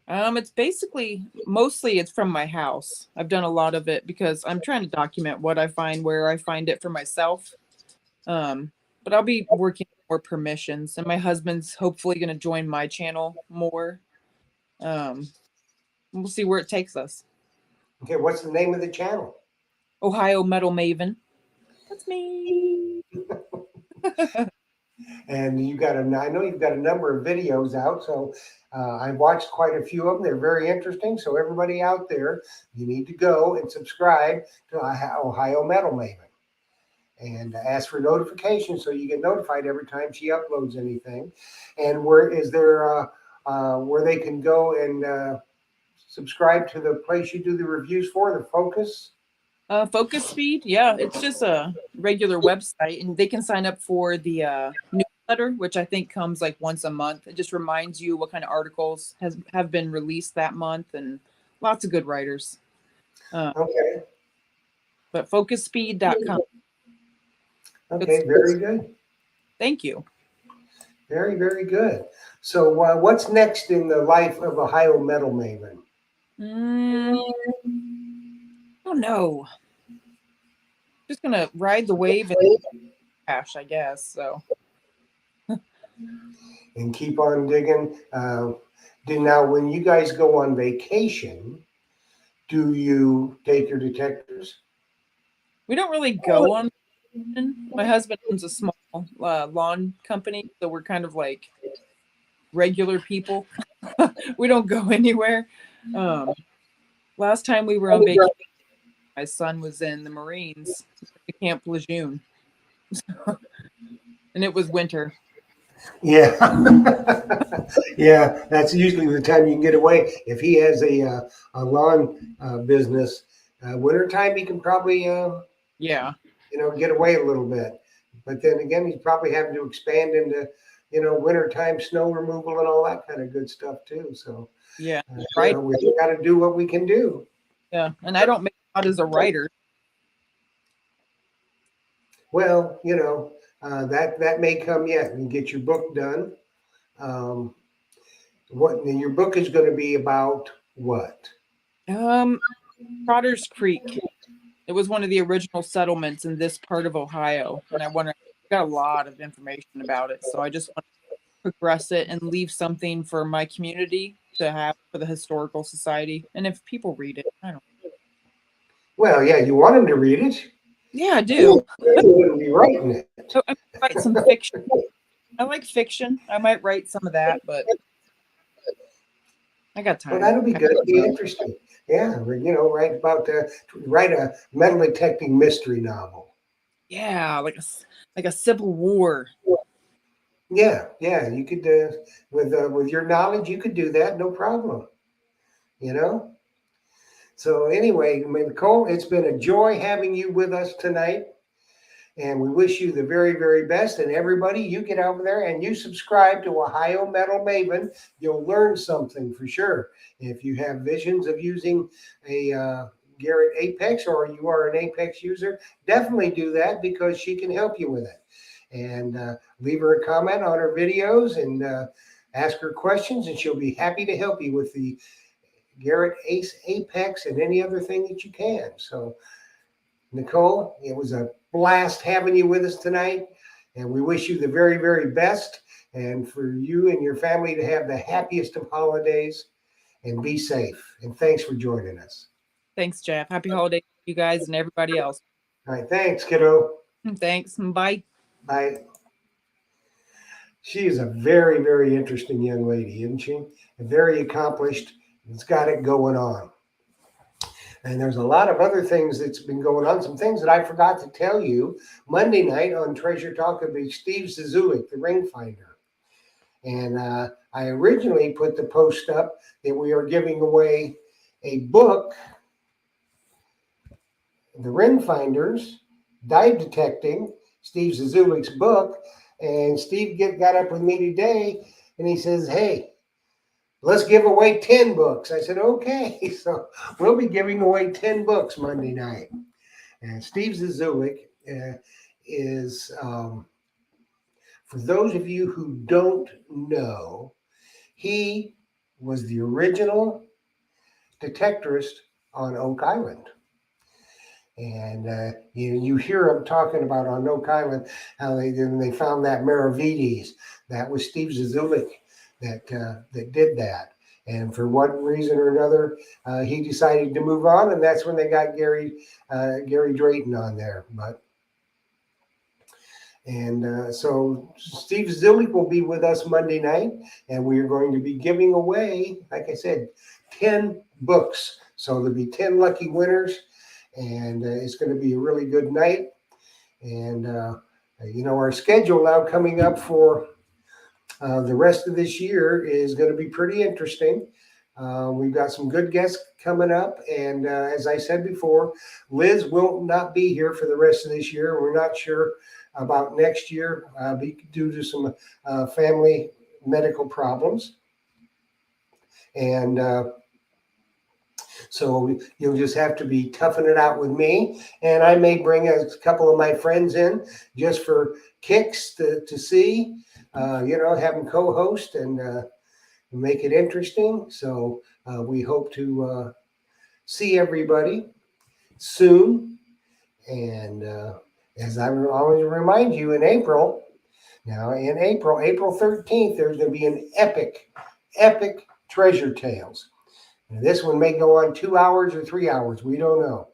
It's basically mostly it's from my house. I've done a lot of it because I'm trying to document what I find, where I find it for myself. But I'll be working more permissions, and my husband's hopefully going to join my channel more. We'll see where it takes us. Okay, what's the name of the channel? Ohio Metal Maven. That's me. And I know you've got a number of videos out, so I watched quite a few of them. They're very interesting. So everybody out there, you need to go and subscribe to Ohio Metal Maven, and ask for notifications so you get notified every time she uploads anything. And where they can go and subscribe to the place you do the reviews for, the Focus? Focus Feed, yeah, it's just a regular website, and they can sign up for the newsletter, which I think comes like once a month. It just reminds you what kind of articles have been released that month, and lots of good writers. Okay. But focusfeed.com. Okay, very good. Thank you. Very, very good. So what's next in the life of Ohio Metal Maven? Oh no. Just gonna ride the wave and crash, I guess. So. And keep on digging. Now, when you guys go on vacation, do you take your detectors? We don't really go on. My husband owns a small lawn company, so we're kind of like regular people. We don't go anywhere. Last time we were on vacation, my son was in the Marines, Camp Lejeune, and it was winter. Yeah. Yeah, that's usually the time you can get away. If he has a lawn business, wintertime, he can probably Yeah. Get away a little bit. But then again, he's probably having to expand into wintertime snow removal and all that kind of good stuff too. So yeah, right. We got to do what we can do. Yeah, and I don't make out as a writer. Well, that may come yet. You get your book done. Your book is going to be about what? Trotters Creek. It was one of the original settlements in this part of Ohio, and I got a lot of information about it. So I just want to progress it and leave something for my community to have for the historical society. And if people read it, I don't know. Well, yeah, you want them to read it. Yeah, I do. You wouldn't be writing it. So I might write some fiction. I like fiction. I might write some of that, but I got time. Well, that'll be good. It'll be interesting. Yeah, write a metal detecting mystery novel. Yeah, like a Civil War. Yeah, you could with your knowledge, you could do that, no problem. So anyway, Nicole, it's been a joy having you with us tonight, and we wish you the very, very best. And everybody, you get over there and you subscribe to Ohio Metal Maven. You'll learn something for sure. If you have visions of using a Garrett Apex, or you are an Apex user, definitely do that, because she can help you with it. And leave her a comment on her videos and ask her questions, and she'll be happy to help you with the Garrett Apex and any other thing that you can. So, Nicole, it was a blast having you with us tonight, and we wish you the very, very best, and for you and your family to have the happiest of holidays, and be safe. And thanks for joining us. Thanks, Jeff. Happy holidays to you guys and everybody else. All right. Thanks, kiddo. Thanks. Bye. Bye. She is a very, very interesting young lady, isn't she? And very accomplished. It's got it going on. And there's a lot of other things that's been going on. Some things that I forgot to tell you. Monday night on Treasure Talk will be Steve Zizulik, the ring finder. And I originally put the post up that we are giving away a book, The Ring Finders, Dive Detecting, Steve Zizulik's book. And Steve got up with me today and he says, hey, let's give away 10 books. I said, okay. So we'll be giving away 10 books Monday night. And Steve Zizulik is, for those of you who don't know, he was the original detectorist on Oak Island. And you hear them talking about on Oak Island how they found that Maravides. That was Steve Zizulik that did that. And for one reason or another, he decided to move on, and that's when they got Gary Drayton on there. So Steve Zizulik will be with us Monday night, and we are going to be giving away, like I said, 10 books. So there'll be 10 lucky winners. And it's going to be a really good night. And, our schedule now coming up for the rest of this year is going to be pretty interesting. We've got some good guests coming up. And as I said before, Liz will not be here for the rest of this year. We're not sure about next year due to some family medical problems. And so you'll just have to be toughing it out with me. And I may bring a couple of my friends in just for kicks to see, have them co-host and make it interesting. So we hope to see everybody soon. And as I always remind you, April 13th, there's going to be an epic Treasure Tales. Now, this one may go on 2 hours or 3 hours. We don't know.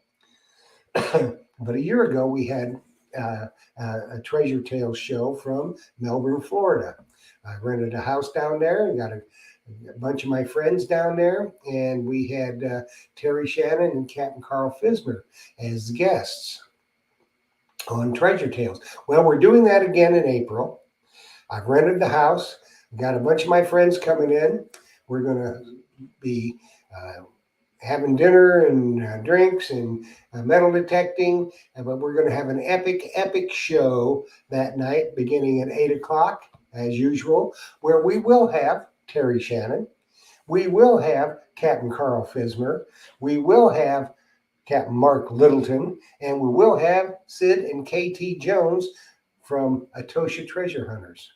But a year ago, we had a Treasure Tales show from Melbourne, Florida. I rented a house down there and got a bunch of my friends down there. And we had Terry Shannon and Captain Carl Fismer as guests on Treasure Tales. Well, we're doing that again in April. I've rented the house. Got a bunch of my friends coming in. We're going to be having dinner and drinks and metal detecting, but we're going to have an epic show that night beginning at 8 o'clock as usual, where we will have Terry Shannon, we will have Captain Carl Fismer, we will have Captain Mark Littleton, and we will have Sid and KT Jones from Atosha Treasure Hunters.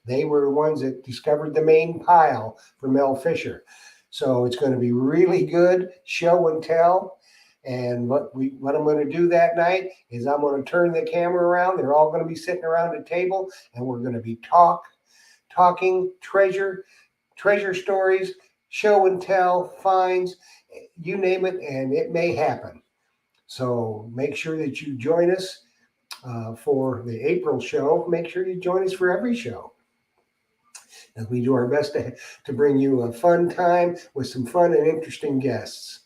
They were the ones that discovered the main pile for Mel Fisher. So it's going to be really good show and tell. And what I'm going to do that night is I'm going to turn the camera around. They're all going to be sitting around a table, and we're going to be talking treasure stories, show and tell, finds, you name it, and it may happen. So make sure that you join us for the April show. Make sure you join us for every show. And we do our best to bring you a fun time with some fun and interesting guests.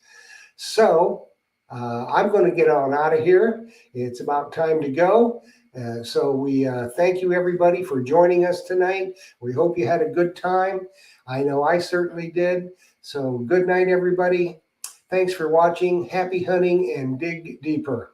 So I'm going to get on out of here. It's about time to go. So we thank you, everybody, for joining us tonight. We hope you had a good time. I know I certainly did. So good night, everybody. Thanks for watching. Happy hunting and dig deeper.